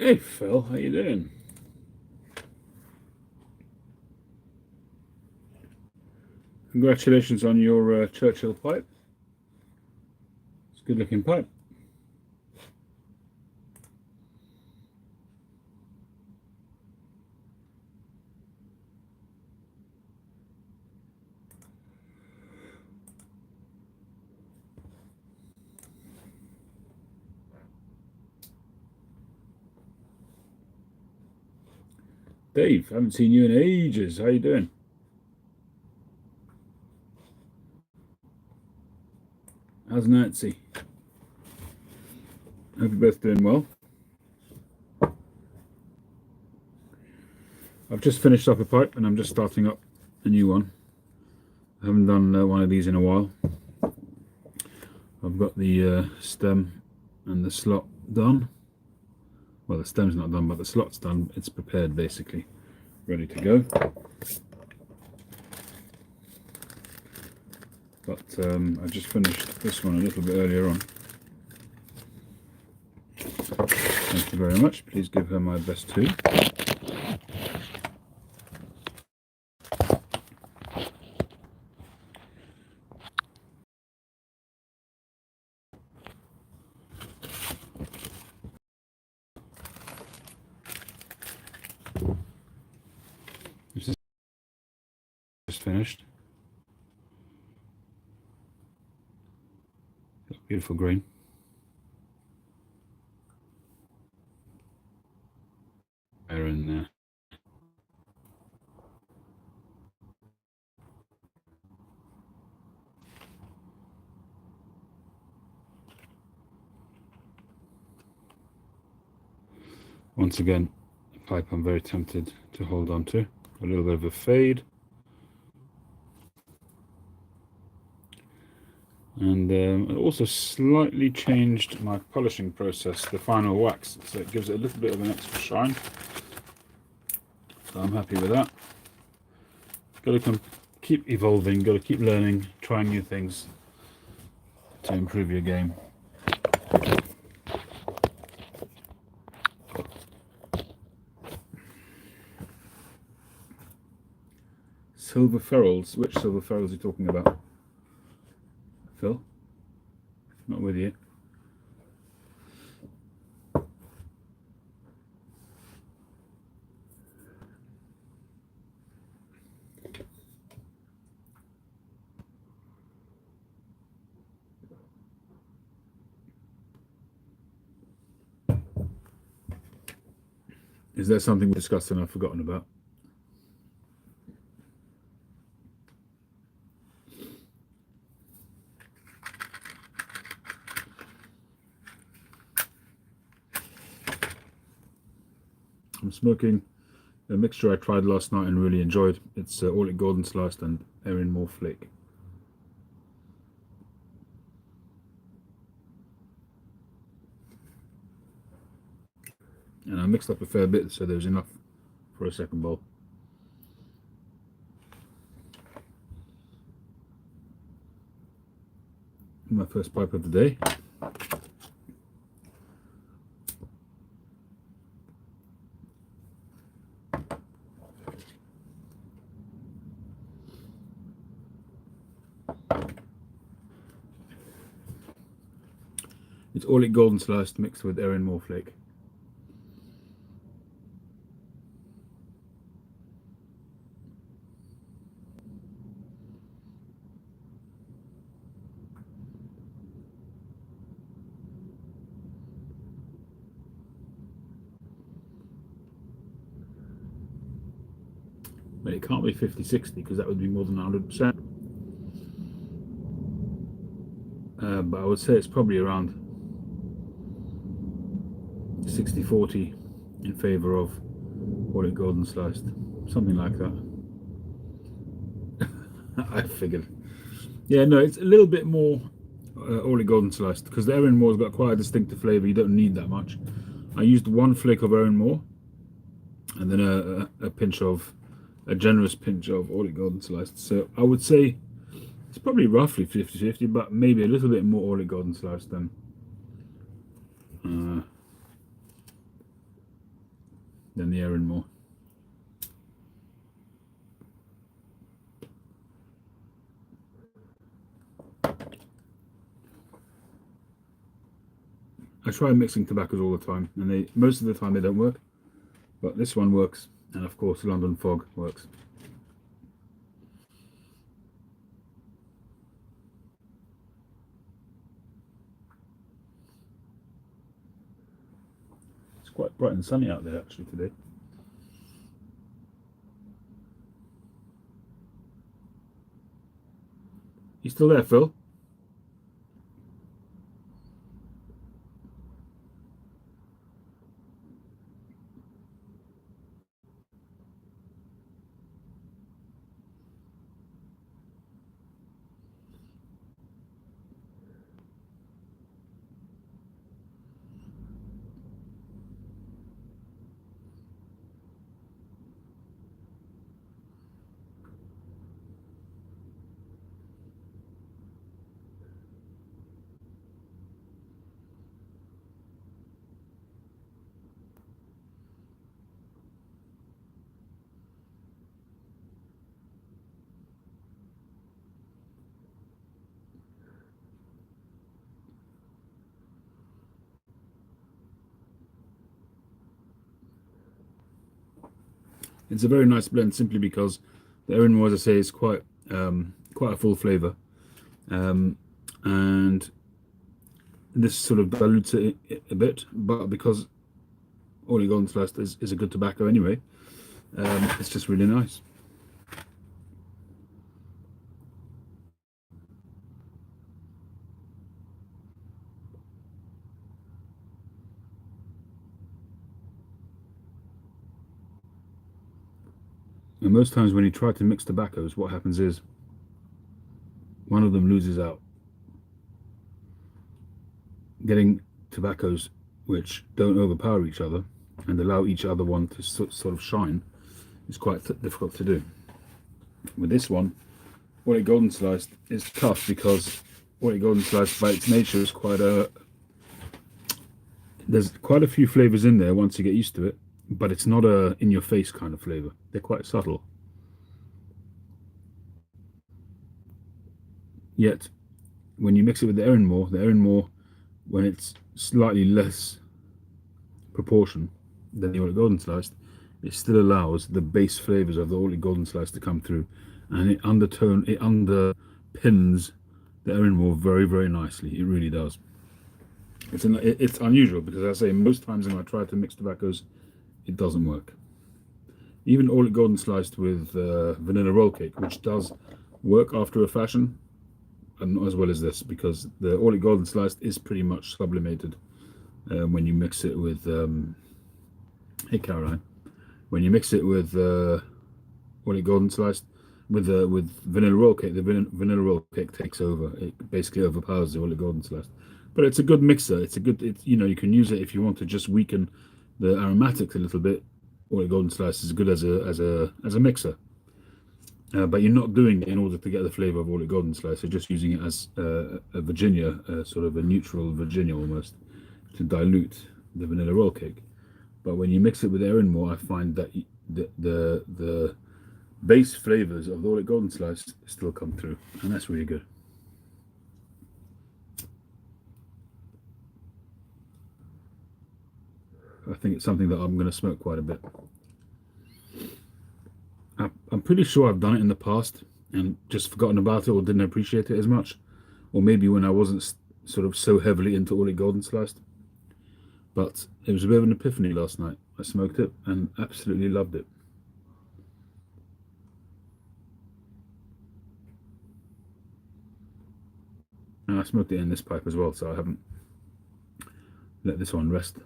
Hey Phil, how you doing? Congratulations on your Churchill pipe. It's a good looking pipe. Dave, haven't seen you in ages. How you doing? How's Nancy? Hope you're both doing well. I've just finished up a pipe and I'm just starting up a new one. I haven't done one of these in a while. I've got the stem and the slot done. Well, the stem's not done, but the slot's done. It's prepared basically, ready to go. But I just finished this one a little bit earlier on. Thank you very much. Please give her my best too. This is just finished. Beautiful green. In there. Once again, a pipe I'm very tempted to hold on to. A little bit of a fade. And I also slightly changed my polishing process, the final wax, so it gives it a little bit of an extra shine. So I'm happy with that. Got to keep evolving, got to keep learning, trying new things to improve your game. Silver ferrules. Which silver ferrules are you talking about? Phil? Not with you. Is there something we discussed and I've forgotten about? I'm smoking a mixture I tried last night and really enjoyed. It's Orlik Golden Sliced and Erin Moore Flake. And I mixed up a fair bit so there was enough for a second bowl. My first pipe of the day. It's Orlik Golden Sliced mixed with Erin Moore Flake. But it can't be 50-60 because that would be more than 100%. But I would say it's probably around 60-40 in favour of Orlik Golden Sliced. Something like that. I figured. Yeah, no, it's a little bit more Orlik Golden Sliced because the Erin Moore's got quite a distinctive flavour. You don't need that much. I used one flake of Erin Moore and then a generous pinch of Orlik Golden Sliced. So I would say it's probably roughly 50-50, but maybe a little bit more Orlik Golden Sliced than than the Erin Moore. I try mixing tobaccos all the time, and most of the time they don't work, but this one works, and of course London Fog works. It's quite bright and sunny out there actually today. You still there, Phil? It's a very nice blend simply because the Erin Moore, as I say, is quite a full flavour, and this sort of dilutes it a bit. But because Orley Golden Sliced is a good tobacco anyway, it's just really nice. And most times when you try to mix tobaccos, what happens is one of them loses out. Getting tobaccos which don't overpower each other and allow each other one to sort of shine is quite difficult to do. With this one, Orley Golden Sliced is tough because Orley Golden Sliced by its nature is there's quite a few flavors in there once you get used to it, but it's not a in-your-face kind of flavor. They're quite subtle. Yet, when you mix it with the Erin Moore, when it's slightly less proportion than the Orley Golden Sliced, it still allows the base flavors of the Orley Golden Sliced to come through, and it underpins the Erin Moore very, very nicely. It really does. It's unusual because, as I say, most times when I try to mix tobaccos, it doesn't work. Even Orley Golden Sliced with vanilla roll cake, which does work after a fashion, and not as well as this, because the Orley Golden Sliced is pretty much sublimated when you mix it with hey Caroline, when you mix it with Orley Golden Sliced with vanilla roll cake, the vanilla roll cake takes over. It basically overpowers the Orley Golden Sliced. But it's a good mixer. You can use it if you want to just weaken the aromatics a little bit. Orley Golden Sliced is good as a mixer. But you're not doing it in order to get the flavor of Orley Golden Slice. You're just using it as a Virginia, sort of a neutral Virginia almost, to dilute the vanilla roll cake. But when you mix it with Erin Moore, I find that the base flavors of the Orley Golden Slice still come through, and that's really good. I think it's something that I'm going to smoke quite a bit. I'm pretty sure I've done it in the past and just forgotten about it or didn't appreciate it as much, or maybe when I wasn't sort of so heavily into Orley Golden Sliced. But it was a bit of an epiphany last night. I smoked it and absolutely loved it. And I smoked it in this pipe as well, so I haven't let this one rest.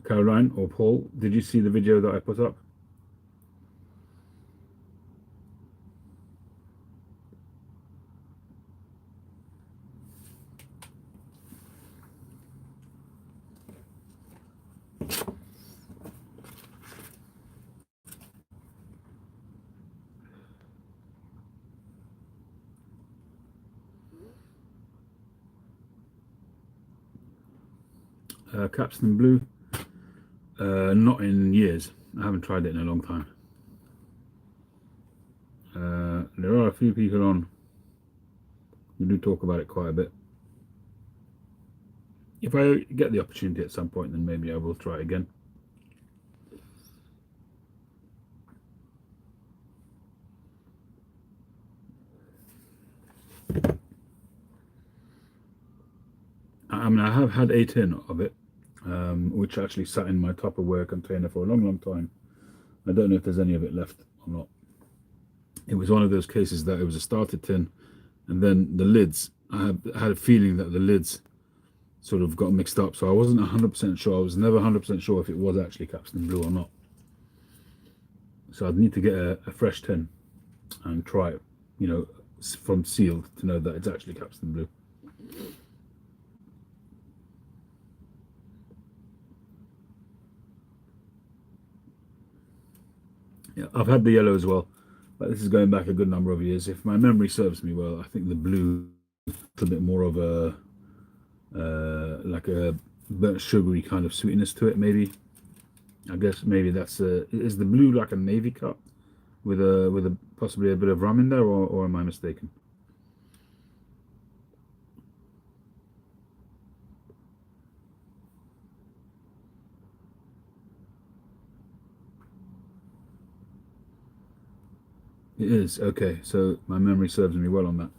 Caroline or Paul, did you see the video that I put up? Capstan Blue. Not in years. I haven't tried it in a long time. There are a few people on who do talk about it quite a bit. If I get the opportunity at some point, then maybe I will try it again. I mean, I have had a tin of it, which actually sat in my Tupperware container for a long, long time. I don't know if there's any of it left or not. It was one of those cases that it was a starter tin, and then the lids, I had a feeling that the lids sort of got mixed up, so I wasn't 100% sure. I was never 100% sure if it was actually Capstan Blue or not. So I'd need to get a fresh tin and try it, you know, from sealed to know that it's actually Capstan Blue. Yeah, I've had the yellow as well, but this is going back a good number of years. If my memory serves me well, I think the blue is a bit more of a like a burnt sugary kind of sweetness to it. Maybe I guess maybe that's is the blue like a navy cup with a possibly a bit of rum in there, or am I mistaken? It is okay. So my memory serves me well on that.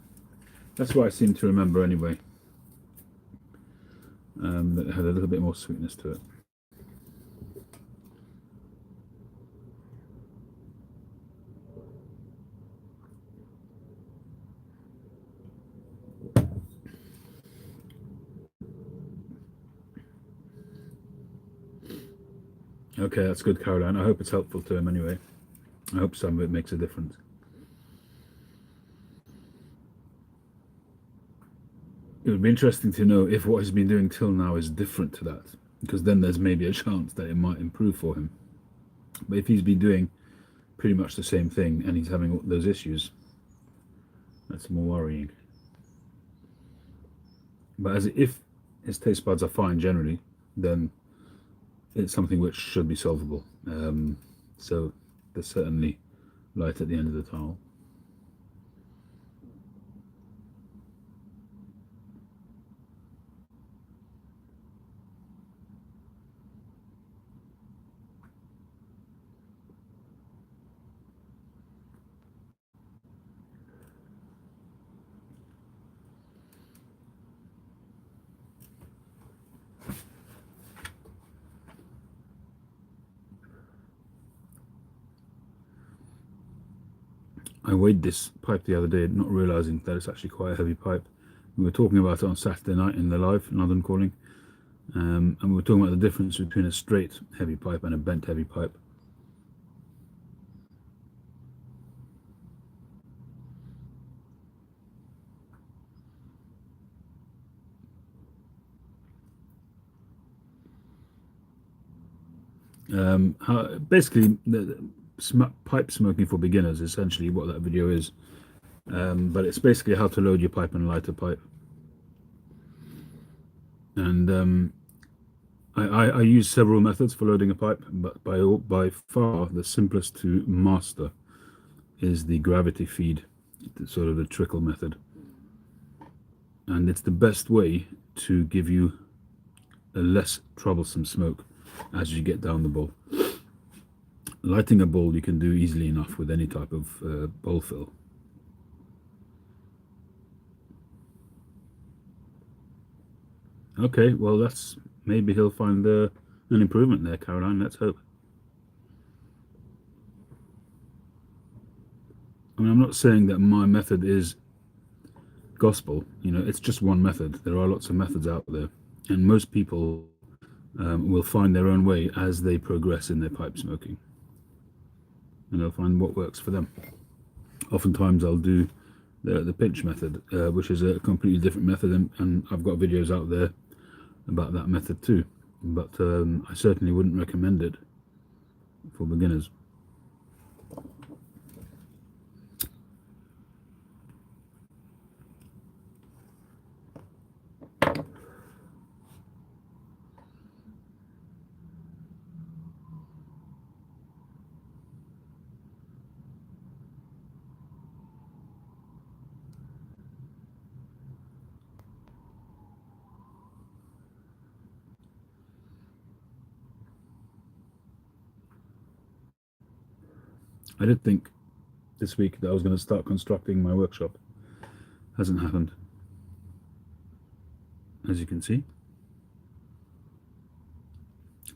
That's what I seem to remember anyway. That it had a little bit more sweetness to it. Okay, that's good, Caroline. I hope it's helpful to him anyway. I hope some of it makes a difference. It would be interesting to know if what he's been doing till now is different to that, because then there's maybe a chance that it might improve for him. But if he's been doing pretty much the same thing and he's having those issues, that's more worrying. But if his taste buds are fine generally, then it's something which should be solvable. So there's certainly light at the end of the tunnel. I weighed this pipe the other day, not realizing that it's actually quite a heavy pipe. We were talking about it on Saturday night in the live, London Calling, and we were talking about the difference between a straight heavy pipe and a bent heavy pipe. Basically, the pipe smoking for beginners is essentially what that video is. But it's basically how to load your pipe and light a pipe. And I use several methods for loading a pipe, but by far the simplest to master is the gravity feed, sort of the trickle method. And it's the best way to give you a less troublesome smoke as you get down the bowl. Lighting a bowl you can do easily enough with any type of bowl fill. Okay, well that's maybe he'll find an improvement there, Caroline. Let's hope. I mean, I'm not saying that my method is gospel. You know, it's just one method. There are lots of methods out there, and most people will find their own way as they progress in their pipe smoking, and they'll find what works for them. Oftentimes, I'll do the pinch method, which is a completely different method, and I've got videos out there about that method too. But I certainly wouldn't recommend it for beginners. I did think this week that I was going to start constructing my workshop. Hasn't happened, as you can see.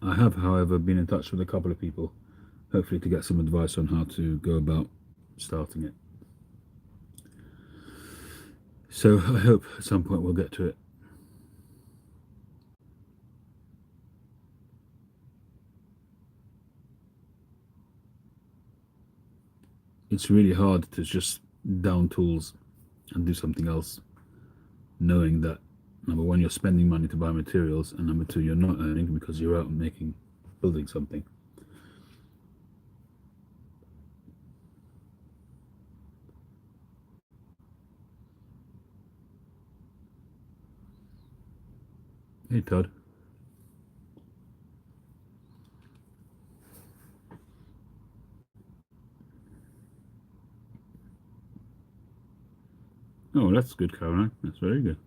I have, however, been in touch with a couple of people, hopefully to get some advice on how to go about starting it. So I hope at some point we'll get to it. It's really hard to just down tools and do something else, knowing that number one, you're spending money to buy materials, and number two, you're not earning because you're out building something. Hey, Todd. Oh, that's good, Caroline. That's very good.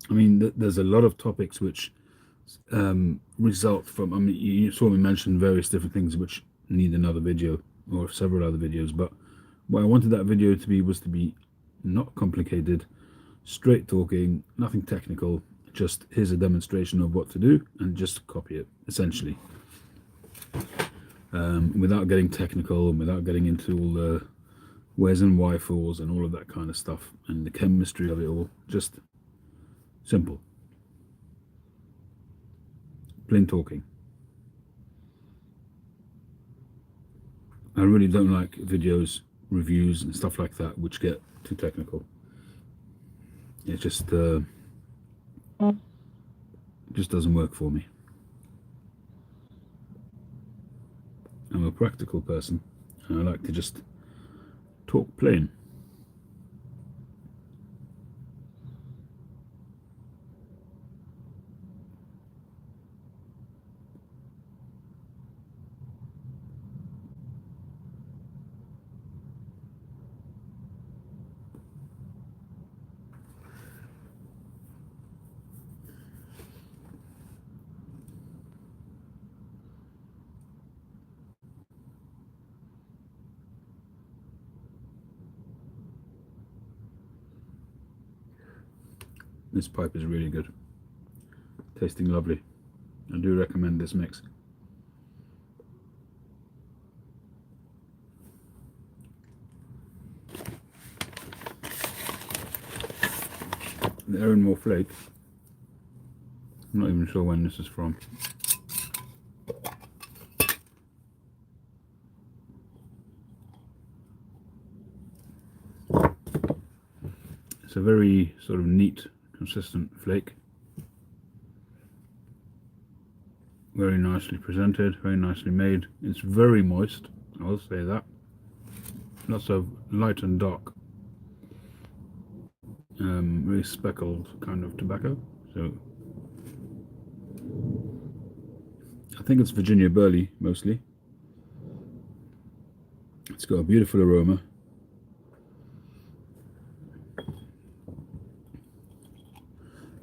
I mean, there's a lot of topics which result from. I mean, you saw me mention various different things which need another video or several other videos. But what I wanted that video to be was to be not complicated, straight talking, nothing technical. Just here's a demonstration of what to do, and just copy it essentially, without getting technical and without getting into all the where's and why fors and all of that kind of stuff and the chemistry of it all. Just simple, plain talking. I really don't like videos, reviews and stuff like that which get too technical. It just doesn't work for me. I'm a practical person and I like to just talk plain. This pipe is really good, tasting lovely. I do recommend this mix. The Erenmore flake, I'm not even sure when this is from. It's a very sort of neat, consistent flake. Very nicely presented, very nicely made. It's very moist, I will say that. Lots of light and dark, very speckled kind of tobacco. So I think it's Virginia Burley mostly. It's got a beautiful aroma.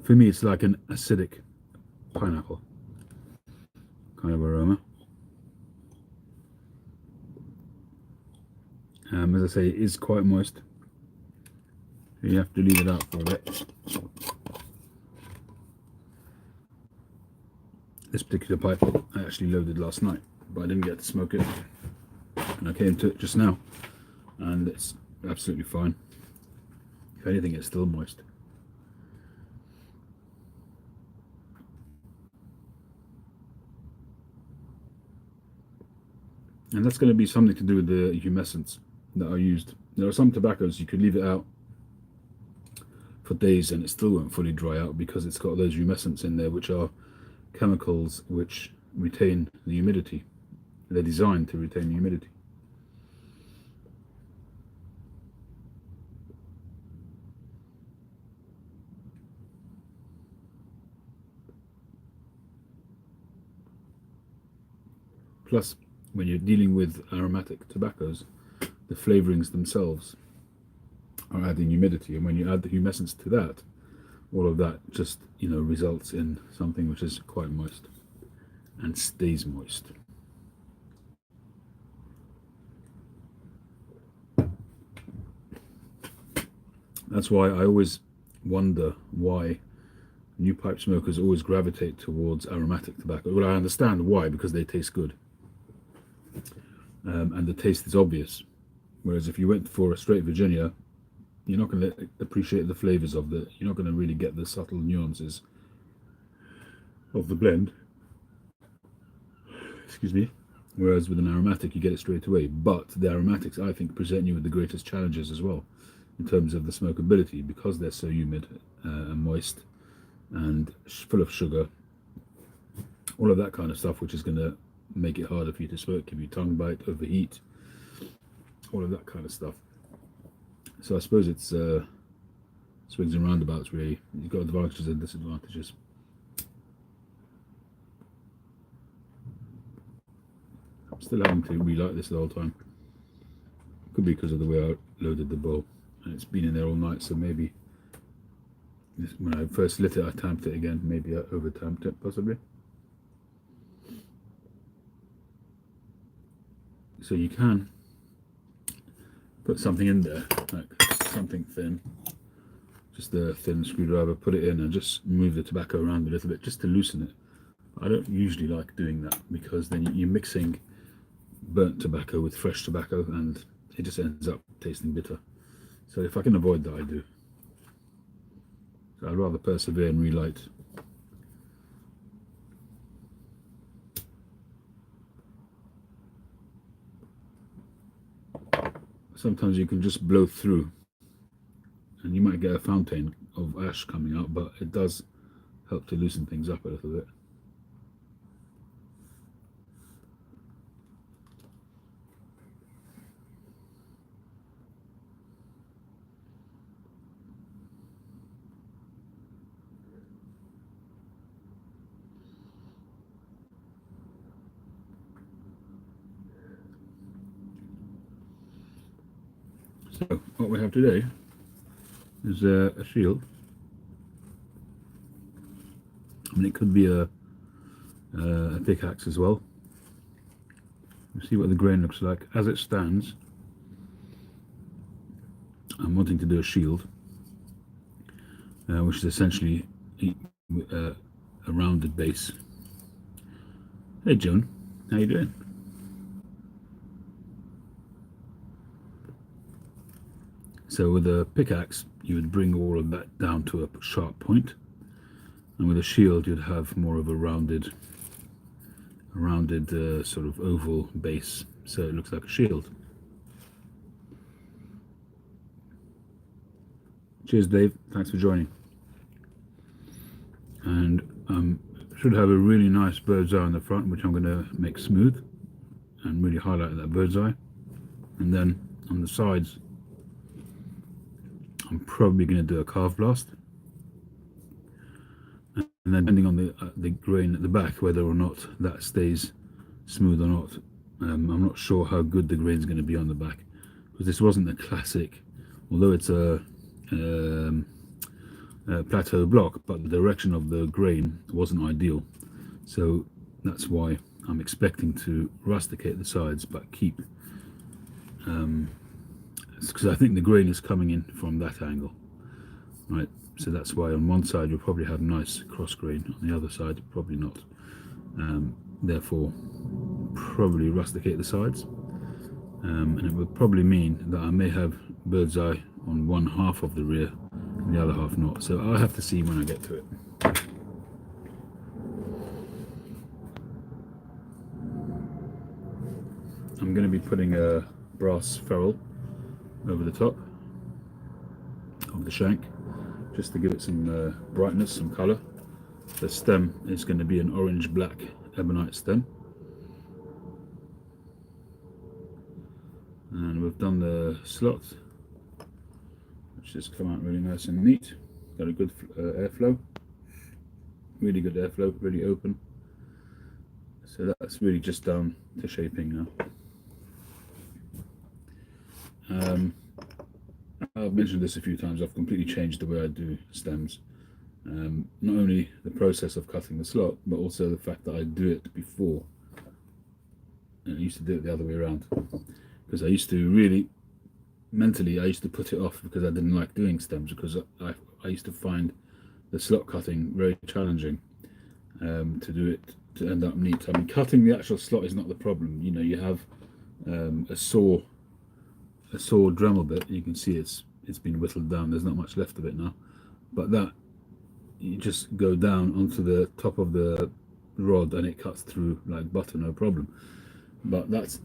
For me, it's like an acidic pineapple kind of aroma. As I say, it is quite moist, so you have to leave it out for a bit. This particular pipe I actually loaded last night, but I didn't get to smoke it, and I came to it just now, and it's absolutely fine. If anything, it's still moist. And that's going to be something to do with the humescents that are used. There are some tobaccos you could leave it out for days and it still won't fully dry out because it's got those humescents in there, which are chemicals which retain the humidity. They're designed to retain the humidity. Plus, when you're dealing with aromatic tobaccos, the flavorings themselves are adding humidity, and when you add the humescence to that, all of that just results in something which is quite moist and stays moist. That's why I always wonder why new pipe smokers always gravitate towards aromatic tobacco. Well, I understand why, because they taste good, and the taste is obvious. Whereas if you went for a straight Virginia, you're not going to appreciate the flavors of the. You're not going to really get the subtle nuances of the blend. Excuse me. Whereas with an aromatic, you get it straight away. But the aromatics, I think, present you with the greatest challenges as well, in terms of the smokability, because they're so humid and moist and full of sugar. All of that kind of stuff, which is going to make it harder for you to smoke, give you tongue bite, overheat, all of that kind of stuff. So I suppose it's swings and roundabouts, really. You've got advantages and disadvantages. I'm still having to relight this the whole time. Could be because of the way I loaded the bowl, and it's been in there all night, so maybe when I first lit it I tamped it again. Maybe I over tamped it, possibly. So you can put something in there, like something thin, just a thin screwdriver, put it in and just move the tobacco around a little bit just to loosen it. I don't usually like doing that, because then you're mixing burnt tobacco with fresh tobacco and it just ends up tasting bitter. So if I can avoid that, I do. So I'd rather persevere and relight. Sometimes you can just blow through and you might get a fountain of ash coming out, but it does help to loosen things up a little bit. So what we have today is a shield. I mean, it could be a pickaxe as well. We'll see what the grain looks like. As it stands, I'm wanting to do a shield, which is essentially a rounded base. Hey Joan, how you doing? So with a pickaxe, you would bring all of that down to a sharp point, and with a shield, you'd have more of a rounded sort of oval base, so it looks like a shield. Cheers, Dave. Thanks for joining. And should have a really nice bird's eye on the front, which I'm going to make smooth and really highlight that bird's eye. And then on the sides, I'm probably going to do a carve blast. And then depending on the grain at the back, whether or not that stays smooth or not, I'm not sure how good the grain is going to be on the back, because this wasn't a classic, although it's a plateau block, but the direction of the grain wasn't ideal. So that's why I'm expecting to rusticate the sides, but keep, because I think the grain is coming in from that angle, right? So that's why on one side you'll probably have nice cross grain, on the other side probably not. Therefore, probably rusticate the sides, and it would probably mean that I may have bird's eye on one half of the rear and the other half not. So I'll have to see when I get to it. I'm going to be putting a brass ferrule over the top of the shank, just to give it some brightness, some colour. The stem is going to be an orange-black ebonite stem. And we've done the slot, which has come out really nice and neat. Got a good airflow, really good airflow, really open. So that's really just down to shaping now. I've mentioned this a few times, I've completely changed the way I do stems. Not only the process of cutting the slot, but also the fact that I do it before. And I used to do it the other way around, because I used to really mentally I used to put it off because I didn't like doing stems, because I used to find the slot cutting very challenging, to do it to end up neat. I mean, cutting the actual slot is not the problem. You know, you have a saw Dremel bit. You can see it's been whittled down. There's not much left of it now, but that you just go down onto the top of the rod and it cuts through like butter, no problem. But that's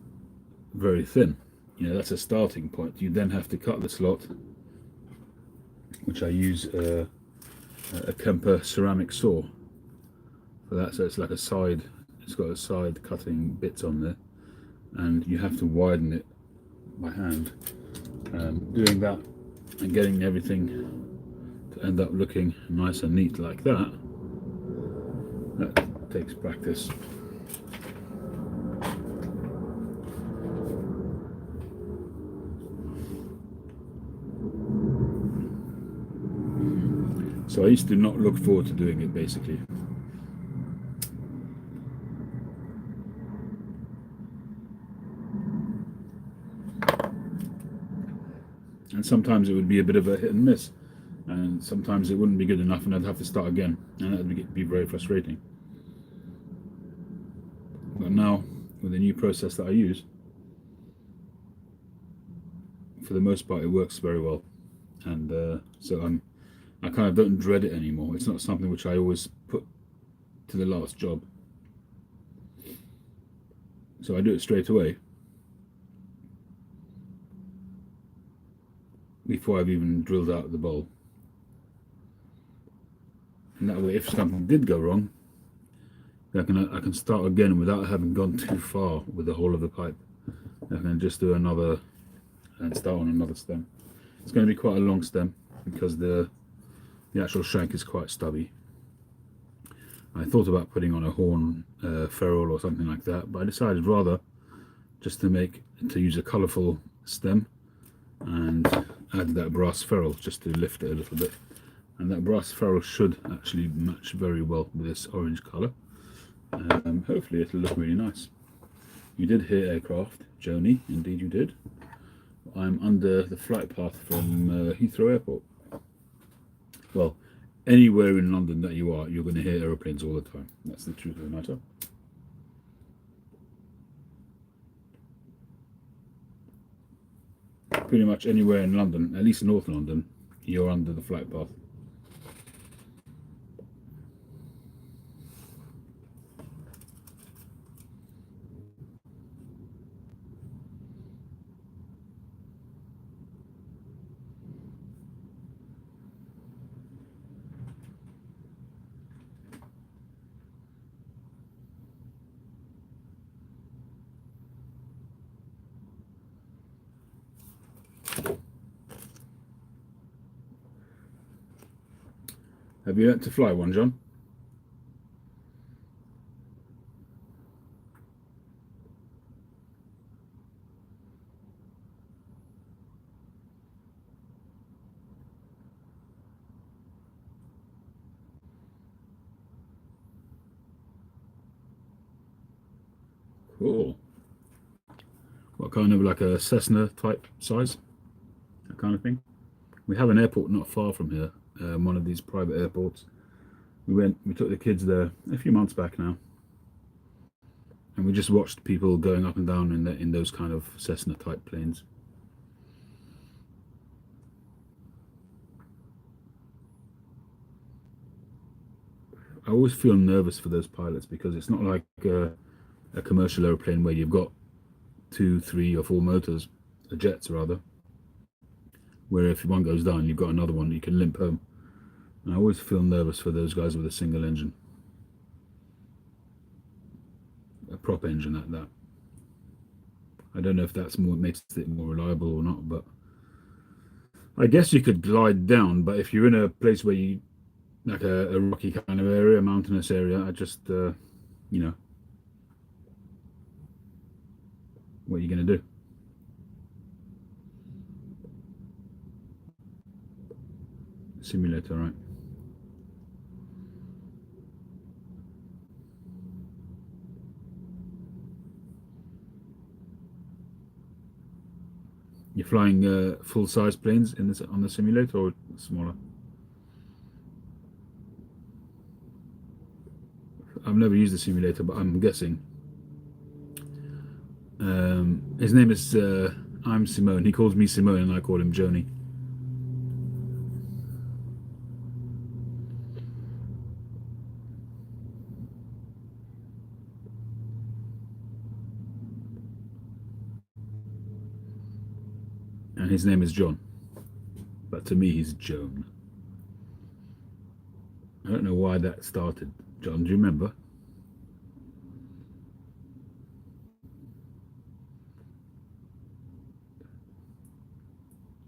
very thin. You know, that's a starting point. You then have to cut the slot, which I use a Kemper ceramic saw for that. So it's like a side, it's got a side cutting bits on there, and you have to widen it by hand. Doing that and getting everything to end up looking nice and neat like that, that takes practice. So I used to not look forward to doing it, basically. And sometimes it would be a bit of a hit and miss, and sometimes it wouldn't be good enough and I'd have to start again, and that would be very frustrating. But now, with the new process that I use, for the most part it works very well, and so I kind of don't dread it anymore. It's not something which I always put to the last job. So I do it straight away, before I've even drilled out the bowl. And that way, if something did go wrong, I can start again without having gone too far with the whole of the pipe. I can just do another and start on another stem. It's going to be quite a long stem because the actual shank is quite stubby. I thought about putting on a horn ferrule or something like that, but I decided rather just to use a colourful stem and add that brass ferrule just to lift it a little bit. And that brass ferrule should actually match very well with this orange colour. Hopefully it'll look really nice. You did hear aircraft, Joni, indeed you did. I'm under the flight path from Heathrow Airport. Well, anywhere in London that you are, you're going to hear aeroplanes all the time. That's the truth of the matter. Pretty much anywhere in London, at least North London, you're under the flight path. Have you learnt to fly one, John? Cool. What kind of, like a Cessna type size? That kind of thing? We have an airport not far from here, one of these private airports. We took the kids there a few months back now, and we just watched people going up and down in those kind of Cessna type planes. I always feel nervous for those pilots because it's not like a commercial airplane where you've got 2, 3, or 4 motors, jets rather, where if one goes down, you've got another one you can limp home. And I always feel nervous for those guys with a single engine, a prop engine at that. I don't know if that's makes it more reliable or not, but I guess you could glide down. But if you're in a place where you like a rocky kind of area, a mountainous area, I just you know, what are you going to do? Simulator, right? You're flying full-size planes in this on the simulator, or smaller? I've never used the simulator, but I'm guessing. His name is I'm Simone. He calls me Simone, and I call him Joni. And his name is John, but to me he's Joan. I don't know why that started. John, do you remember?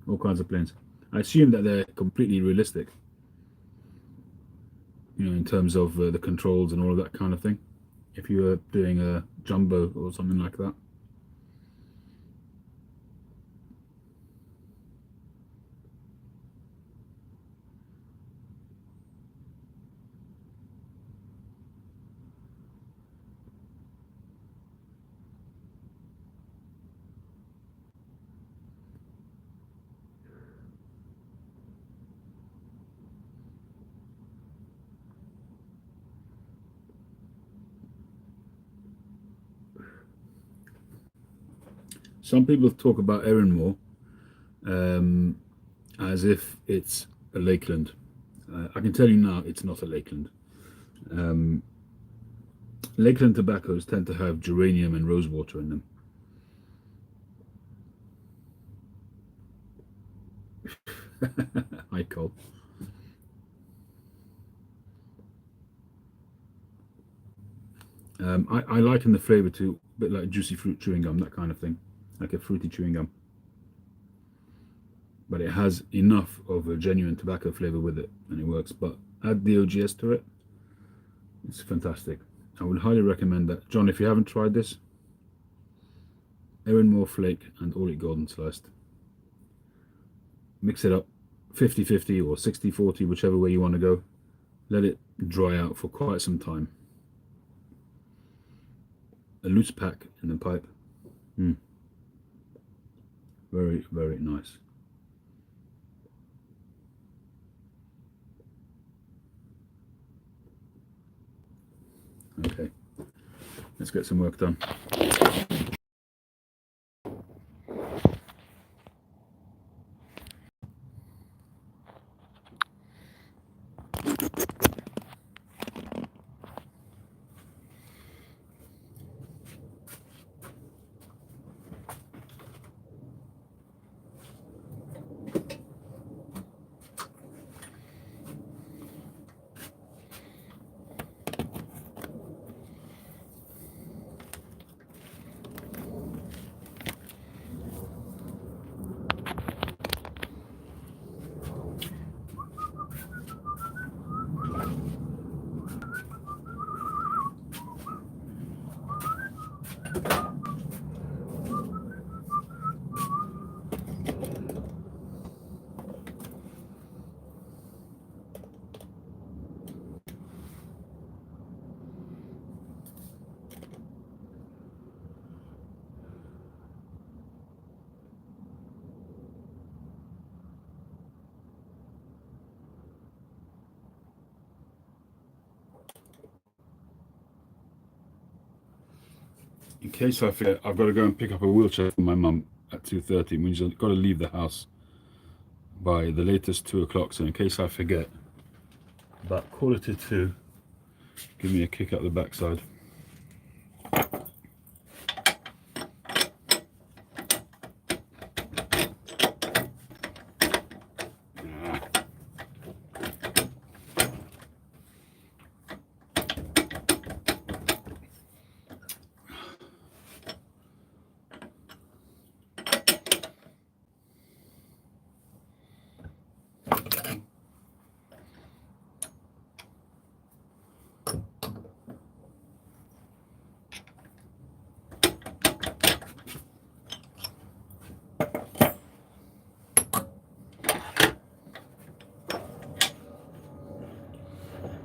All kinds of planes. I assume that they're completely realistic, you know, in terms of the controls and all of that kind of thing. If you were doing a jumbo or something like that. Some people talk about Erinmore as if it's a lakeland. I can tell you now, it's not a lakeland. Lakeland tobaccos tend to have geranium and rosewater in them. Hi, Cole. I liken the flavor to a bit like juicy fruit chewing gum, that kind of thing, like a fruity chewing gum. But it has enough of a genuine tobacco flavor with it, and it works. But add the OGS to it, it's fantastic. I would highly recommend that. John, if you haven't tried this, Erinmore Flake and Orlick Golden Sliced. Mix it up 50-50 or 60-40, whichever way you want to go. Let it dry out for quite some time. A loose pack in the pipe. Very, very nice. Okay, let's get some work done. In case I forget, I've got to go and pick up a wheelchair for my mum at 2:30. Means I've got to leave the house by the latest 2 o'clock. So in case I forget, about 1:45, give me a kick up the backside.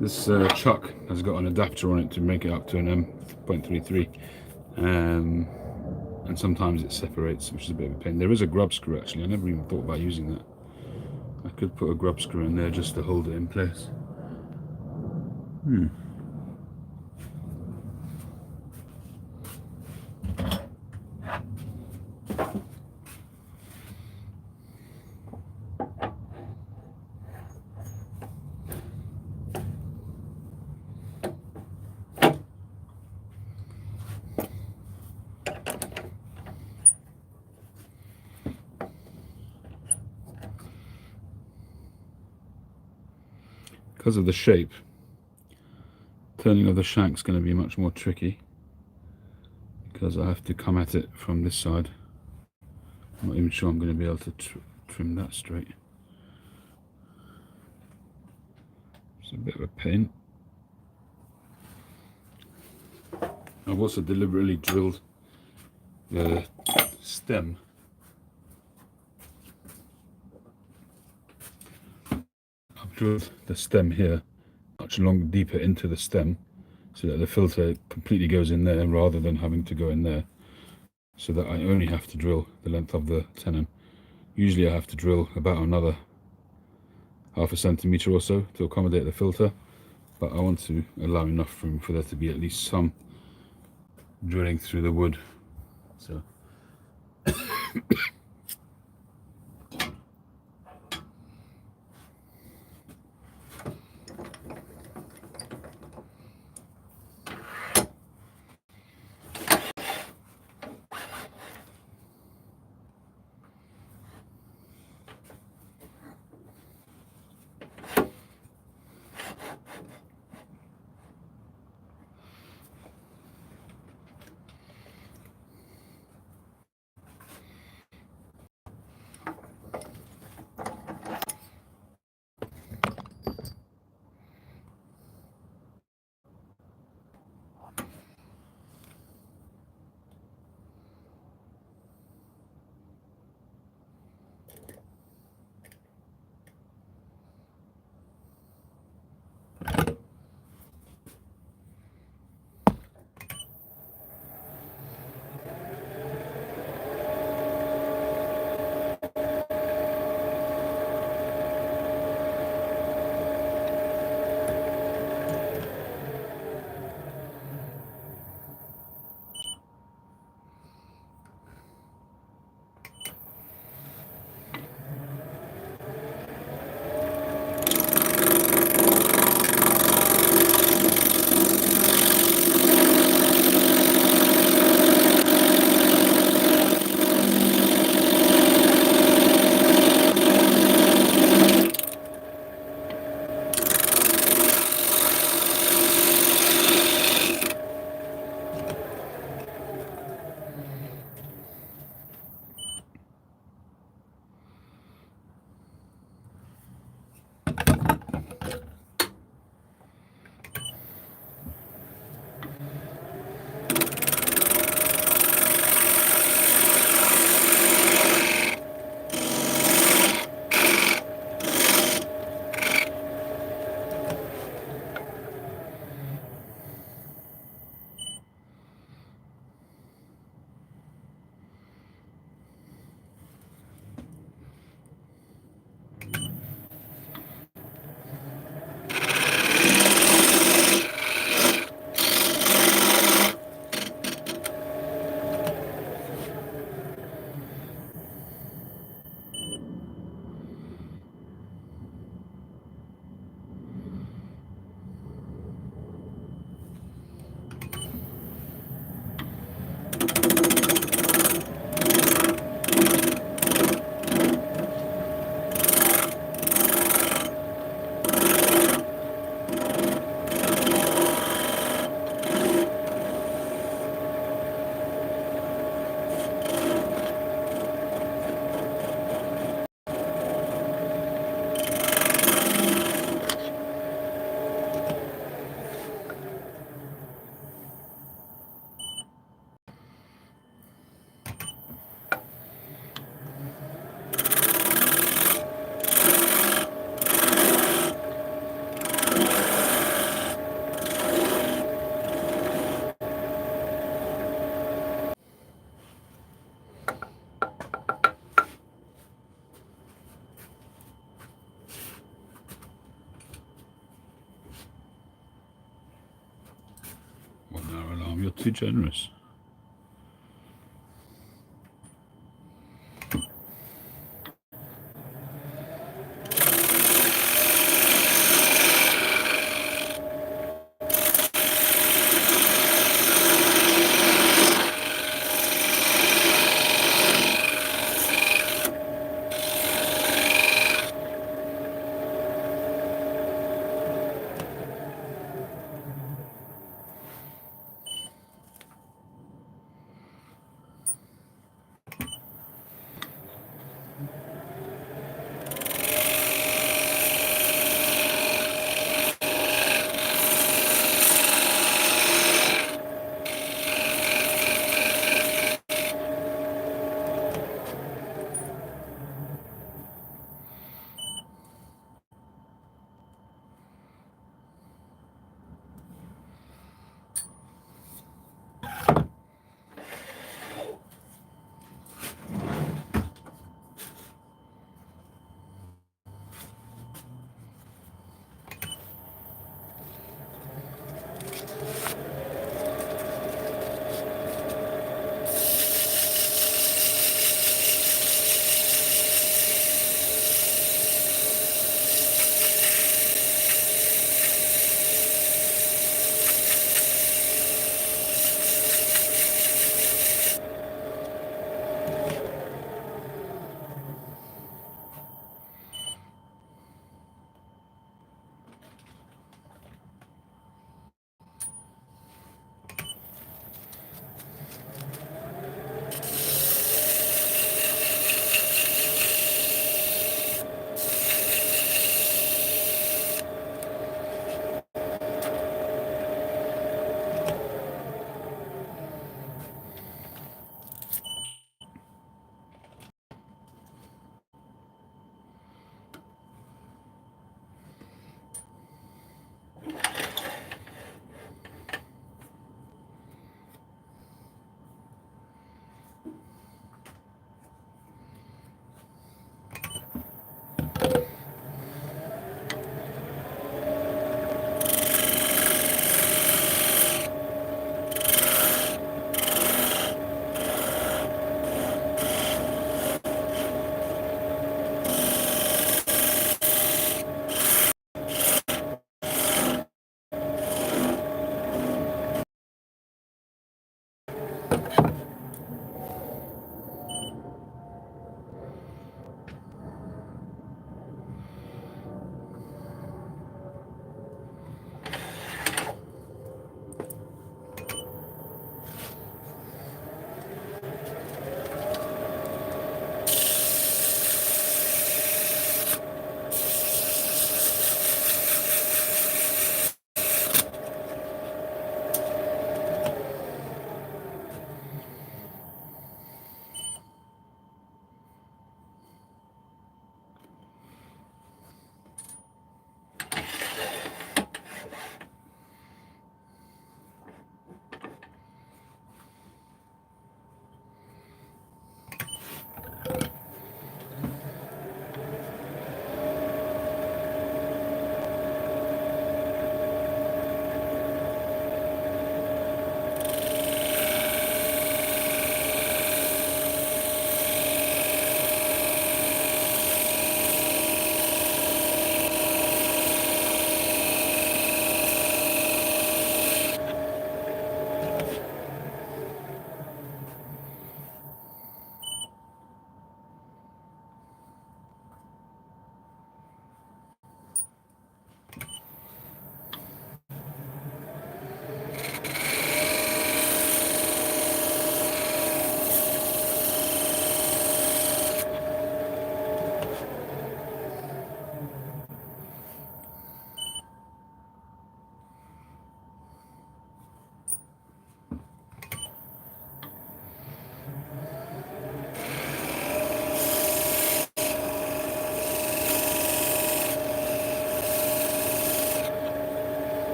This chuck has got an adapter on it to make it up to an M.33, and and sometimes it separates, which is a bit of a pain. There is a grub screw actually. I never even thought about using that. I could put a grub screw in there just to hold it in place. Because of the shape, turning of the shank's going to be much more tricky, because I have to come at it from this side. I'm not even sure I'm going to be able to trim that straight. It's a bit of a pain. I've also deliberately drilled the stem drilled the stem here much deeper into the stem, so that the filter completely goes in there rather than having to go in there, so that I only have to drill the length of the tenon. Usually I have to drill about another half a centimetre or so to accommodate the filter, but I want to allow enough room for there to be at least some drilling through the wood. So too generous.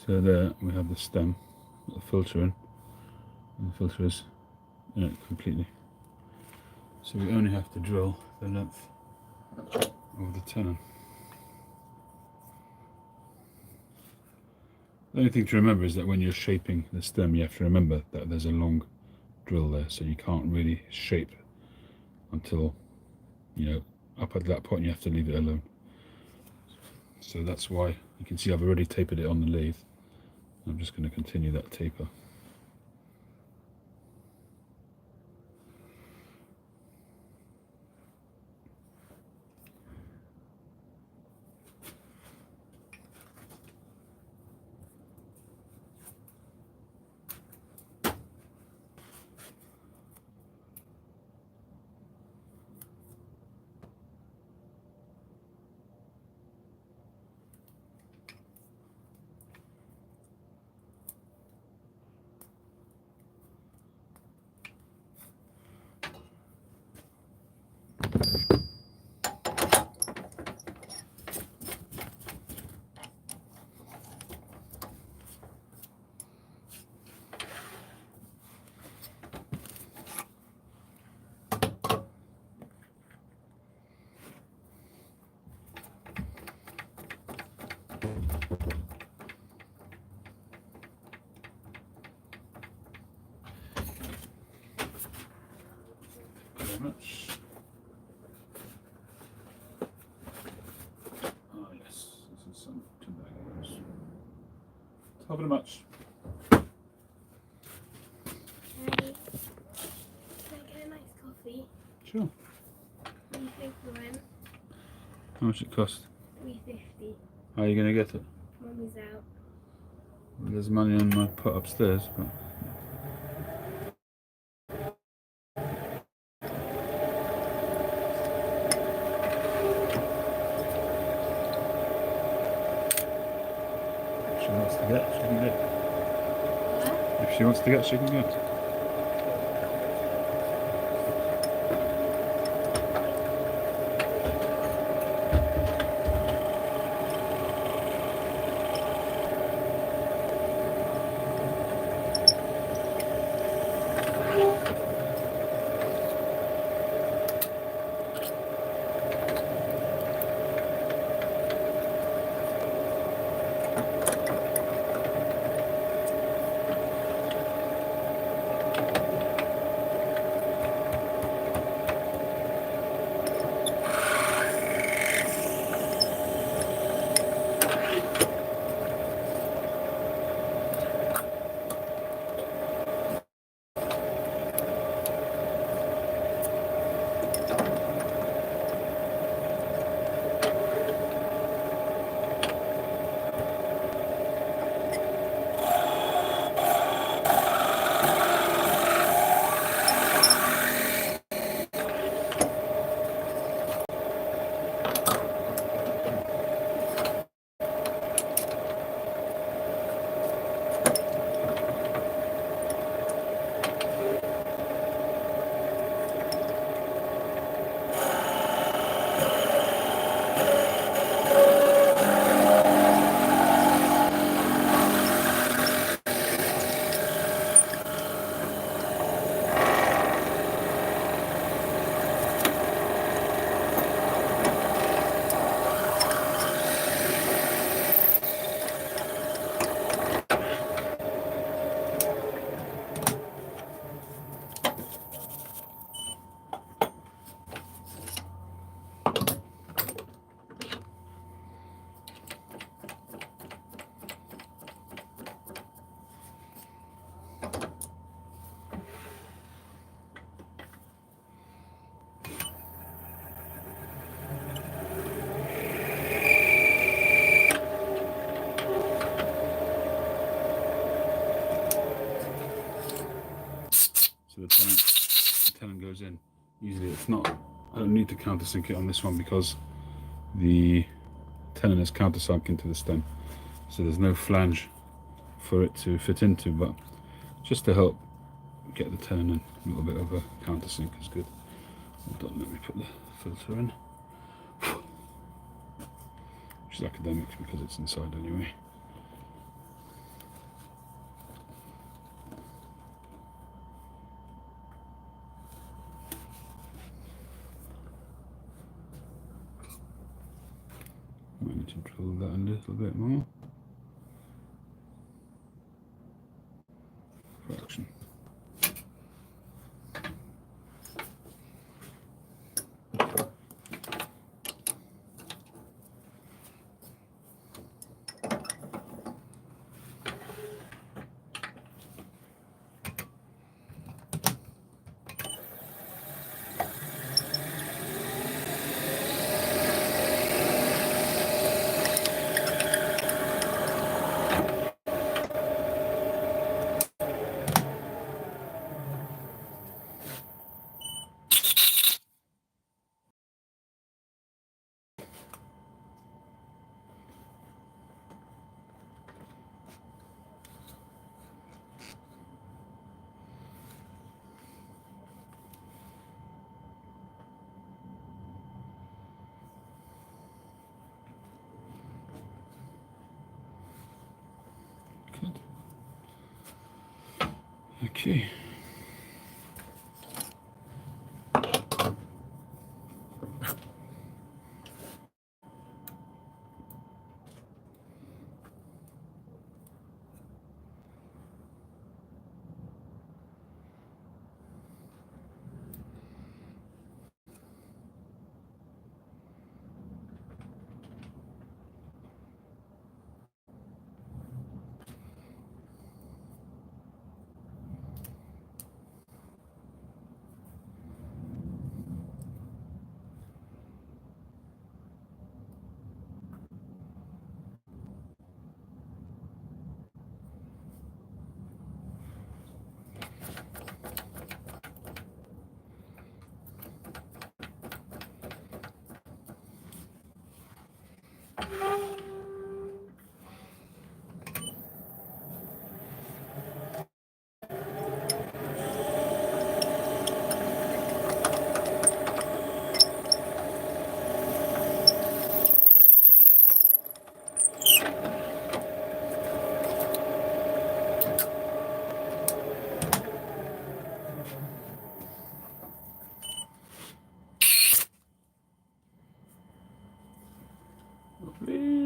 So there we have the stem, the filter in, and the filter is in it completely. So we only have to drill the length of the tenon. The only thing to remember is that when you're shaping the stem, you have to remember that there's a long drill there, so you can't really shape until, you know, up at that point you have to leave it alone. So that's why you can see I've already tapered it on the lathe. I'm just going to continue that taper. Very much. Ah yes, this is some tomatoes. Top of the much. Can I get a nice coffee? Sure. What do you think for him? How much it cost? $3.50. How are you going to get it? Mummy's out. Well, there's money on my pot upstairs, but if she wants to get, she can get. What? If she wants to get, she can get. So the tenon goes in. Usually it's not, I don't need to countersink it on this one because the tenon is countersunk into the stem. So there's no flange for it to fit into, but just to help get the tenon in, a little bit of a countersink is good. Hold on, let me put the filter in. Which is academic because it's inside anyway. to drill that a little bit more. Fraction. Good. Okay. Lovely.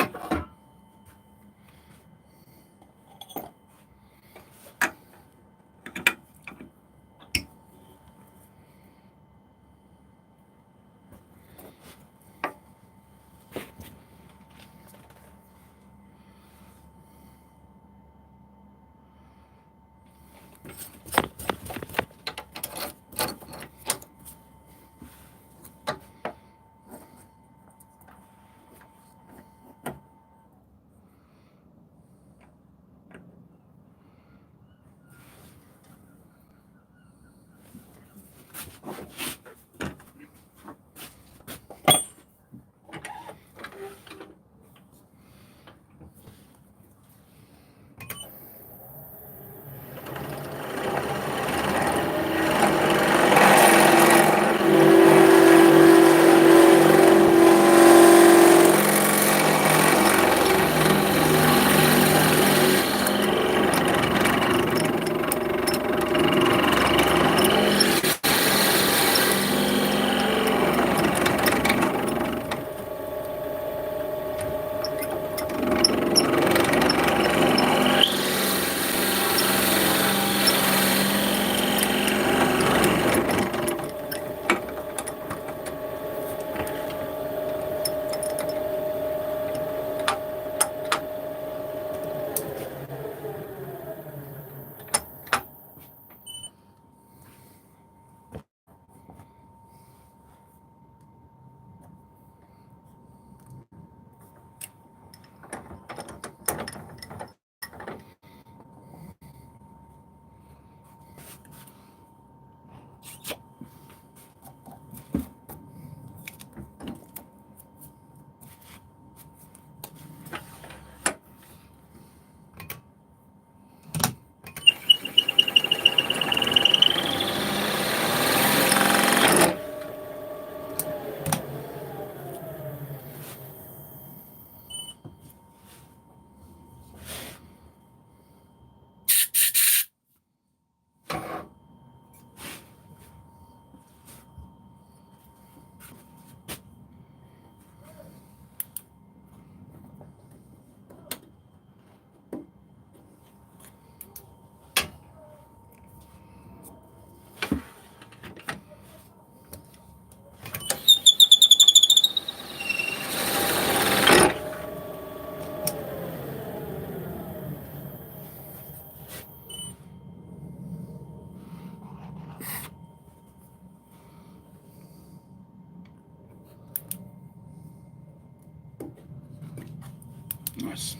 Nice.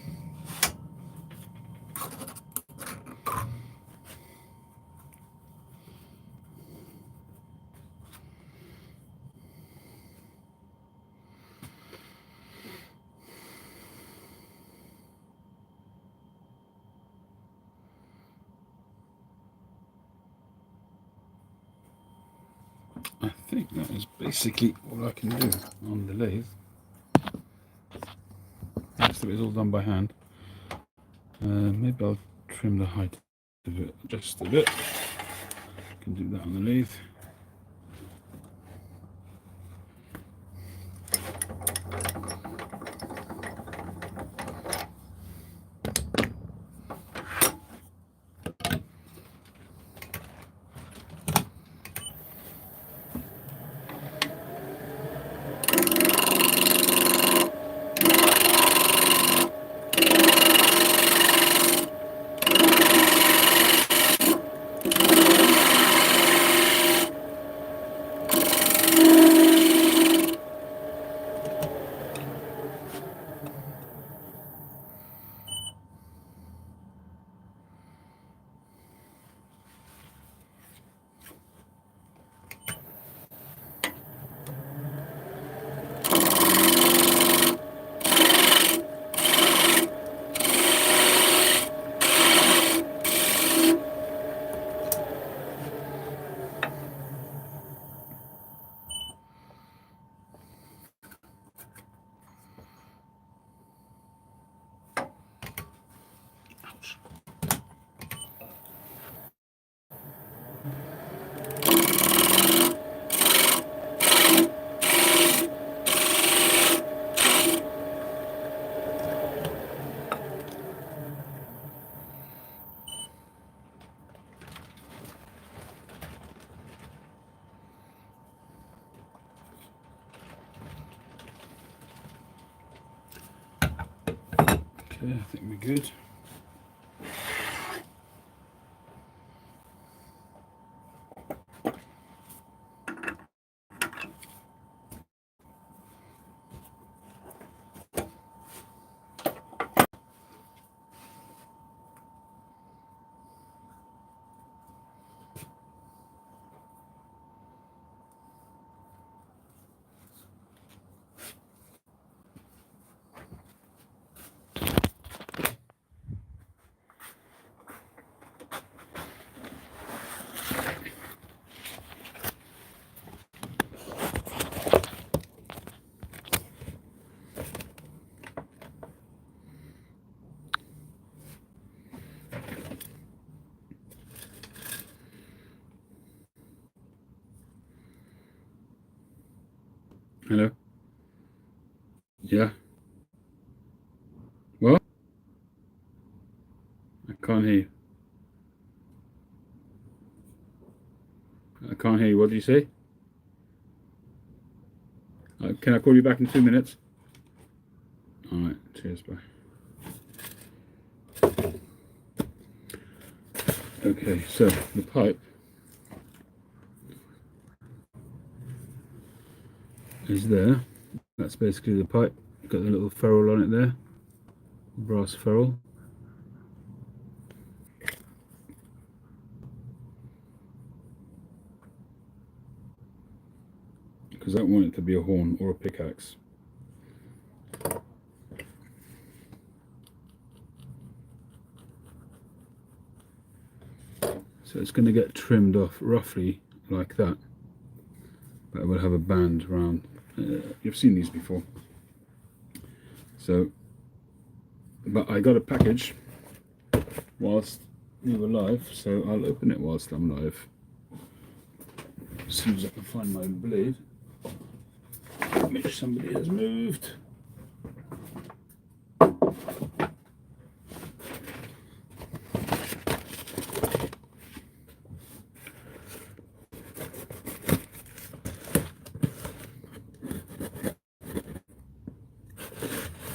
I think that is basically all I can do on the lathe. The rest of it is all done by hand. Maybe I'll trim the height of it just a bit. Can do that on the lathe. Ouch. Okay, I think we're good. Hello? Yeah? What? I can't hear you. I can't hear you. What did you say? Can I call you back in 2 minutes? Alright, cheers, bye. Okay, so the pipe is there. That's basically the pipe. Got the little ferrule on it there, brass ferrule. Because I don't want it to be a horn or a pickaxe. So it's going to get trimmed off roughly like that, but it will have a band around. You've seen these before. So, but I got a package whilst we were live, so I'll open it whilst I'm live. As soon as I can find my blade, which somebody has moved.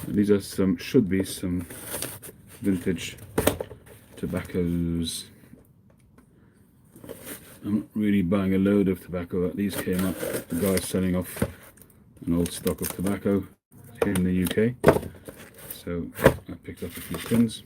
These are should be some vintage tobaccos. I'm not really buying a load of tobacco. These came up, the guy's selling off an old stock of tobacco here in the UK. So I picked up a few pins.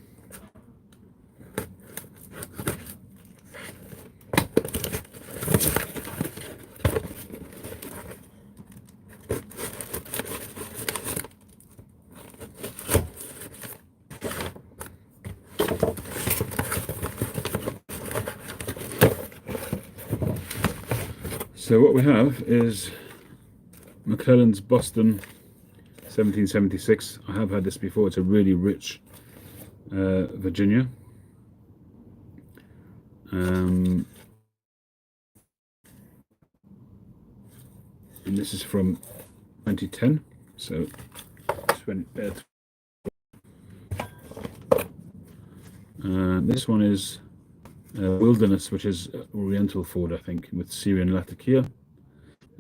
So what we have is McClelland's Boston 1776. I have had this before. It's a really rich Virginia. And this is from 2010. So this one is Wilderness, which is Oriental Ford, I think, with Syrian Latakia.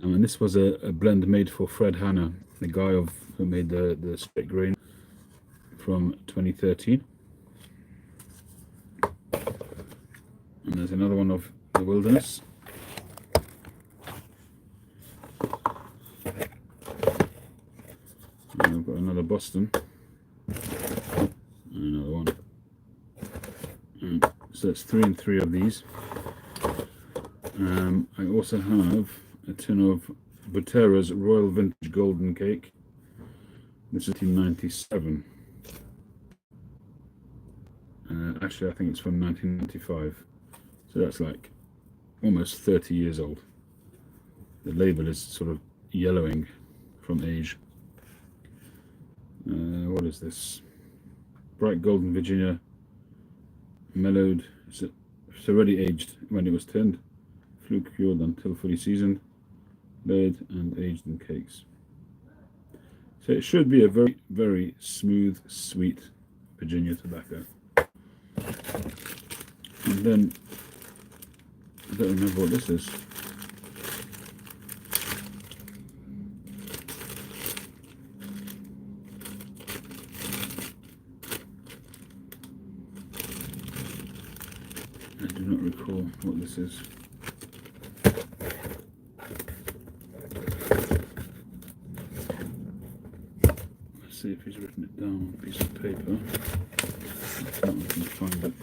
And this was a blend made for Fred Hanna, the guy who made the straight grain, from 2013. And there's another one of the Wilderness. And I've got another Boston. And another one. And so that's 3 and 3 of these. I also have a tin of Butera's Royal Vintage Golden Cake. This is 1997. Actually, I think it's from 1995. So that's like almost 30 years old. The label is sort of yellowing from age. What is this? Bright Golden Virginia, mellowed. It's already aged when it was tinned. Flue cured until fully seasoned, laid and aged in cakes. So it should be a very, very smooth, sweet Virginia tobacco. And then I don't remember what this is. I do not recall what this is. Let's see if he's written it down on a piece of paper. If not, we can find it.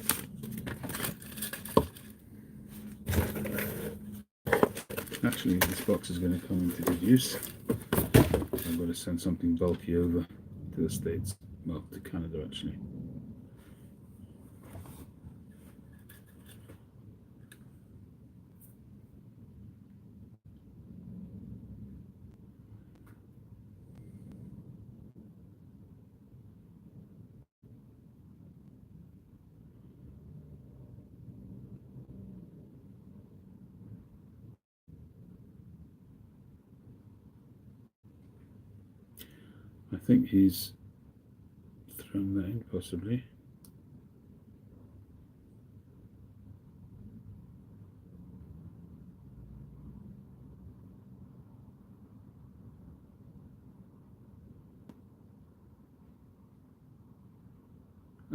Actually, this box is going to come into good use. I've got to send something bulky over to the States. Well, to Canada actually. I think he's thrown that in, possibly.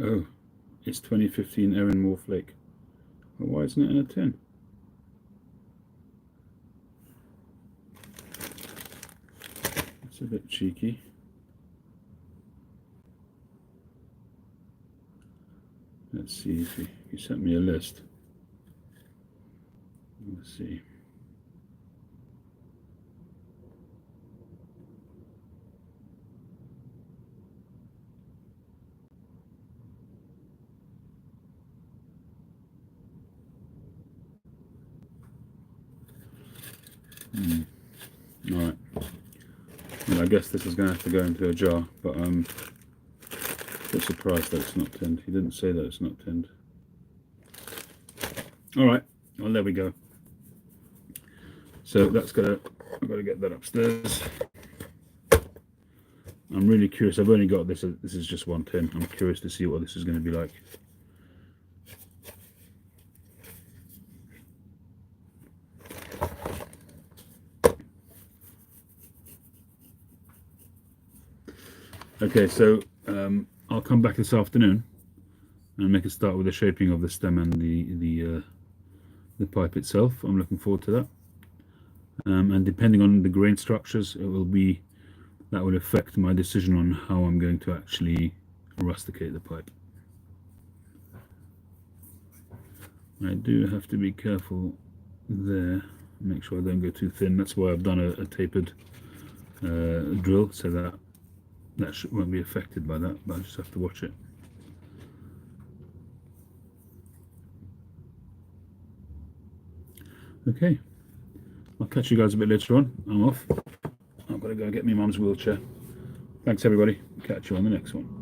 Oh, it's 2015 Erin Moore Flake. Well, why isn't it in a tin? It's a bit cheeky. Let's see if he sent me a list. Let's see. All right. Well, I guess this is going to have to go into a jar, but I'm a bit surprised that it's not tinned. He didn't say that it's not tinned. All right. Well, there we go. So I've got to get that upstairs. I'm really curious. I've only got this. This is just one tin. I'm curious to see what this is going to be like. Okay, so I'll come back this afternoon and make a start with the shaping of the stem and the pipe itself. I'm looking forward to that. And depending on the grain structures, that will affect my decision on how I'm going to actually rusticate the pipe. I do have to be careful there, make sure I don't go too thin. That's why I've done a tapered drill, so that won't be affected by that, but I just have to watch it. Okay, I'll catch you guys a bit later on. I'm off. I've got to go get my mum's wheelchair. Thanks everybody. Catch you on the next one.